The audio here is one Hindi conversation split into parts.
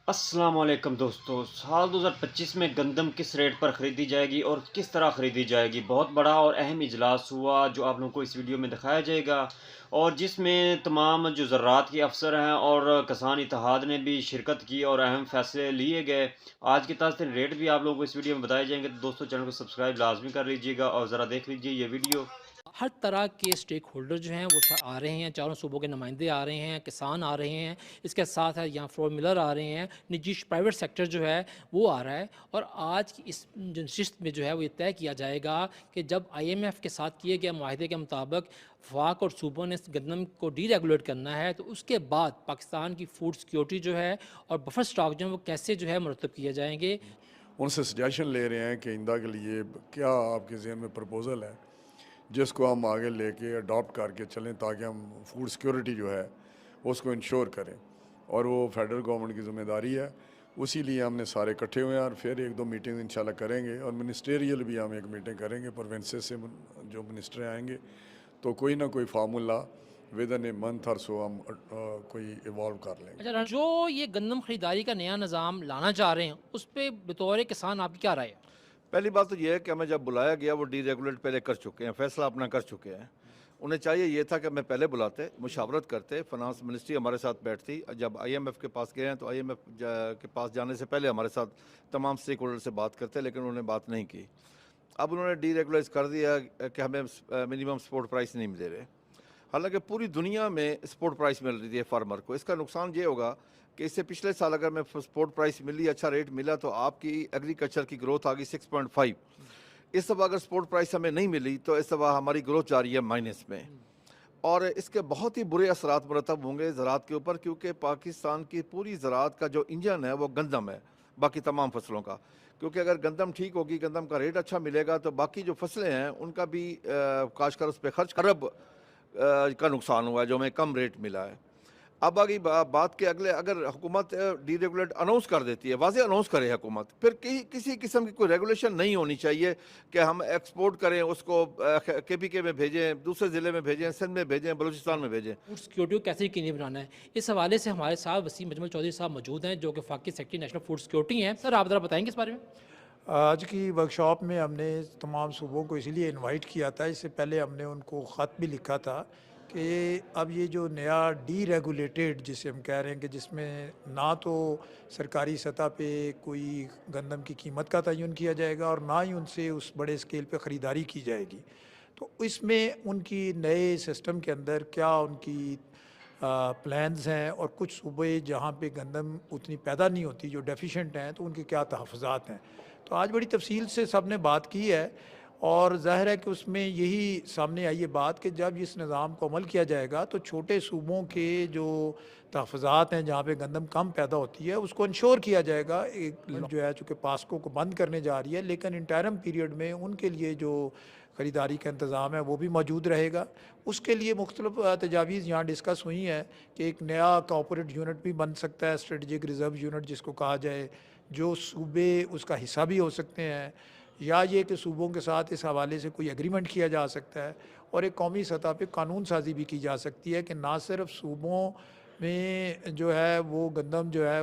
अस्सलाम वालेकुम दोस्तों। साल 2025 में गंदम किस रेट पर ख़रीदी जाएगी और किस तरह ख़रीदी जाएगी, बहुत बड़ा और अहम इजलास हुआ जो आप लोगों को इस वीडियो में दिखाया जाएगा और जिसमें तमाम जो ज़राअत के अफसर हैं और किसान इत्तेहाद ने भी शिरकत की और अहम फैसले लिए गए। आज के ताज़ा तरीन रेट भी आप लोगों को इस वीडियो में बताए जाएंगे, तो दोस्तों चैनल को सब्सक्राइब लाजमी कर लीजिएगा और ज़रा देख लीजिए ये वीडियो। हर तरह के स्टेक होल्डर जो हैं वो आ रहे हैं, चारों सूबों के नुमाइंदे आ रहे हैं, किसान आ रहे हैं, इसके साथ है यहाँ फ्लोर मिलर आ रहे हैं, निजी प्राइवेट सेक्टर जो है वो आ रहा है। और आज की इस नशिस्त में जो है वो ये तय किया जाएगा कि जब IMF के साथ किए गए माहदे के मुताबिक वफाक और सूबों ने गंदम को डीरेगुलेट करना है, तो उसके बाद पाकिस्तान की फूड सिक्योरिटी जो है और बफर स्टॉक जो है वो कैसे जो है मुरतब किए जाएंगे। उनसे सजेशन ले रहे हैं कि इंदा के लिए क्या आपके जहन में प्रपोज़ल है जिसको हम आगे लेके अडॉप्ट करके चलें ताकि हम फूड सिक्योरिटी जो है उसको इंश्योर करें, और वो फेडरल गवर्नमेंट की ज़िम्मेदारी है। उसी लिए हमने सारे इकट्ठे हुए हैं और फिर एक दो मीटिंग इंशाल्लाह करेंगे और मिनिस्टेरियल भी हम एक मीटिंग करेंगे, प्रोविंसेस से जो मिनिस्टर आएंगे तो कोई ना कोई formula with in a month और सो हम कोई इवॉल्व कर लेंगे। अच्छा, जो ये गंदम खरीदारी का नया निज़ाम लाना चाह रहे हैं उस पर बतौर किसान आपकी क्या राय है? पहली बात तो ये है कि हमें जब बुलाया गया वो डीरेगुलेट पहले कर चुके हैं, फैसला अपना कर चुके हैं। उन्हें चाहिए ये था कि हमें पहले बुलाते, मुशावरत करते, फाइनेंस मिनिस्ट्री हमारे साथ बैठती। जब IMF के पास गए हैं तो IMF के पास जाने से पहले हमारे साथ तमाम स्टेक होल्डर से बात करते, लेकिन उन्होंने बात नहीं की। अब उन्होंने डीरेगुलाइज कर दिया कि हमें मिनिमम सपोर्ट प्राइस नहीं दे रहे, हालांकि पूरी दुनिया में सपोर्ट प्राइस मिल रही है फार्मर को। इसका नुकसान ये होगा कि इससे पिछले साल अगर मैं सपोर्ट प्राइस मिली, अच्छा रेट मिला, तो आपकी एग्रीकल्चर की ग्रोथ आ गई 6.5। इस दफ़ा अगर सपोर्ट प्राइस हमें नहीं मिली तो इस दफ़ा हमारी ग्रोथ जा रही है माइनस में, और इसके बहुत ही बुरे असरात मुरतब होंगे ज़राअत के ऊपर, क्योंकि पाकिस्तान की पूरी ज़राअत का जो इंजन है वो गंदम है, बाकी तमाम फसलों का। क्योंकि अगर गंदम ठीक होगी, गंदम का रेट अच्छा मिलेगा, तो बाकी जो फसलें हैं उनका भी काश्तकार उस पर खर्च अरब का नुकसान हुआ है जो हमें कम रेट मिला है। अब आगे बात के अगले, अगर हुकूमत डीरेगुलेट अनाउंस कर देती है, वाज़ेह अनाउंस करे हुकूमत, फिर किसी किस्म की कोई रेगुलेशन नहीं होनी चाहिए कि हम एक्सपोर्ट करें उसको KPK में भेजें, दूसरे ज़िले में भेजें, सिंध में भेजें, बलूचिस्तान में भेजें। फूड सिक्योरिटी को कैसे यकीनी बनाना है, इस हवाले से हमारे साथ वसीम अजमल चौधरी साहब मौजूद हैं जो कि वफाकी सेक्रेटरी नेशनल फूड सिक्योरिटी हैं। सर, आप ज़रा बताएंगे इस बारे में? आज की वर्कशॉप में हमने तमाम सूबों को इसलिए इनवाइट किया था, इससे पहले हमने उनको ख़त भी लिखा था कि अब ये जो नया डीरेगुलेटेड जिसे हम कह रहे हैं कि जिसमें ना तो सरकारी सतह पे कोई गंदम की कीमत का तयन किया जाएगा और ना ही उनसे उस बड़े स्केल पे ख़रीदारी की जाएगी, तो इसमें उनकी नए सिस्टम के अंदर क्या उनकी प्लान्स हैं और कुछ सूबे जहाँ पे गंदम उतनी पैदा नहीं होती जो डेफिशिएंट हैं तो उनके क्या तहफ़्फ़ुज़ात हैं। तो आज बड़ी तफसील से सब ने बात की है और ज़ाहिर है कि उसमें यही सामने आई है बात कि जब इस निज़ाम को अमल किया जाएगा तो छोटे सूबों के जो तहफ़्फ़ुज़ात हैं जहाँ पे गंदम कम पैदा होती है उसको इंश्योर किया जाएगा। एक जो है चूँकि पास्को को बंद करने जा रही है, लेकिन इंटरम पीरियड में उनके लिए जो ख़रीदारी का इंतज़ाम है वो भी मौजूद रहेगा। उसके लिए मुख्तलिफ़ तजावीज़ यहाँ डिस्कस हुई हैं कि एक नया कॉर्पोरेट यूनिट भी बन सकता है, स्ट्रेटजिक रिज़र्व यूनिट जिसको कहा जाए, जो सूबे उसका हिस्सा भी हो सकते हैं, या ये कि सूबों के साथ इस हवाले से कोई एग्रीमेंट किया जा सकता है और एक कौमी सतह पे कानून साजी भी की जा सकती है कि ना सिर्फ सूबों में जो है वो गंदम जो है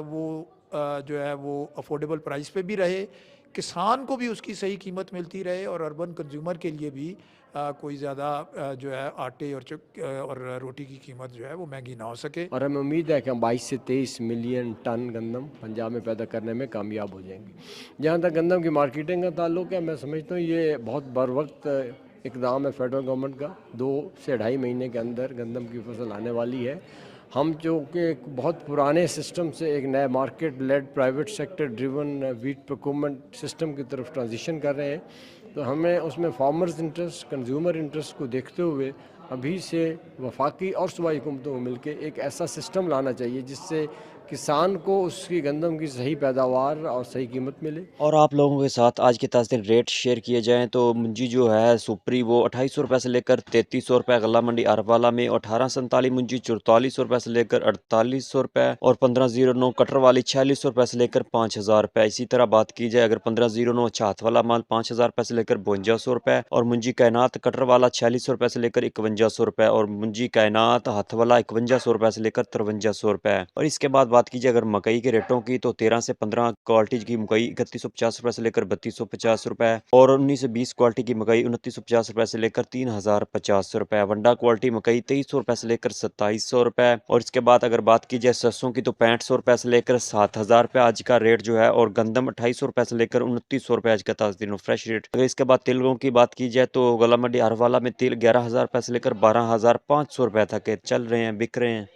वो अफोर्डेबल प्राइस पे भी रहे, किसान को भी उसकी सही कीमत मिलती रहे और अर्बन कंज्यूमर के लिए भी कोई ज़्यादा जो है आटे और रोटी की कीमत जो है वो महंगी ना हो सके। और हमें उम्मीद है कि हम 22 से 23 मिलियन टन गंदम पंजाब में पैदा करने में कामयाब हो जाएंगे। जहाँ तक गंदम की मार्केटिंग का ताल्लुक है, मैं समझता हूँ ये बहुत बर वक्त इकदाम है फेडरल गवर्नमेंट का। 2 से 2.5 महीने के अंदर गंदम की फसल आने वाली है। हम जो कि एक बहुत पुराने सिस्टम से एक नए market led private sector driven wheat procurement system की तरफ ट्रांजिशन कर रहे हैं, तो हमें उसमें फार्मर्स इंटरेस्ट, कंज्यूमर इंटरेस्ट को देखते हुए अभी से वफाकी और सूबाई हुकूमतों को मिलकर एक ऐसा सिस्टम लाना चाहिए जिससे किसान को उसकी गंदम की सही पैदावार और सही कीमत मिले। और आप लोगों के साथ आज के ताज़ा रेट शेयर किए जाएँ तो मुंजी जो है सुपरी वो 2800 रुपये से लेकर 3300 रुपये गला मंडी अरवाला में, 1847 मुंजी 4400 रुपये से लेकर 4800 रुपये, और 1509 कटर वाली 4600 रुपये से लेकर 5000 रुपये। इसी तरह बात की जाए अगर 1509 छात वाला माल 5000 रुपये से लेकर 5200 रुपये, और मुंजी कायनात कटर वाला 4600 रुपये से लेकर 5100 रुपये, और मुंजी कायनात हाथ वाला 5100 रुपये से लेकर 5300 रुपये। और इसके बाद बात कीजिए अगर मकई के रेटों की तो 13 से 15 क्वालिटी की मकई 3150 रुपये से लेकर 3250 रुपये और 19 से 20 क्वालिटी की मकई 2950 रुपये से लेकर 3050 रुपये। वंडा क्वालिटी मकई 2300 रुपये से लेकर 2700 रुपये। और इसके बाद अगर बात की जाए सरसों की तो 6500 रुपये से लेकर 7000 रुपये आज का रेट जो है। और गंदम 2800 रुपये से लेकर 2900 रुपये आज का ताज़ा दिनों फ्रेश रेट। अगर इसके बाद तिलों की बात की जाए तो गला मंडी अरवाला में तिल 11000 रुपये से लेकर 12500 रुपये तक के चल रहे हैं, बिक रहे हैं।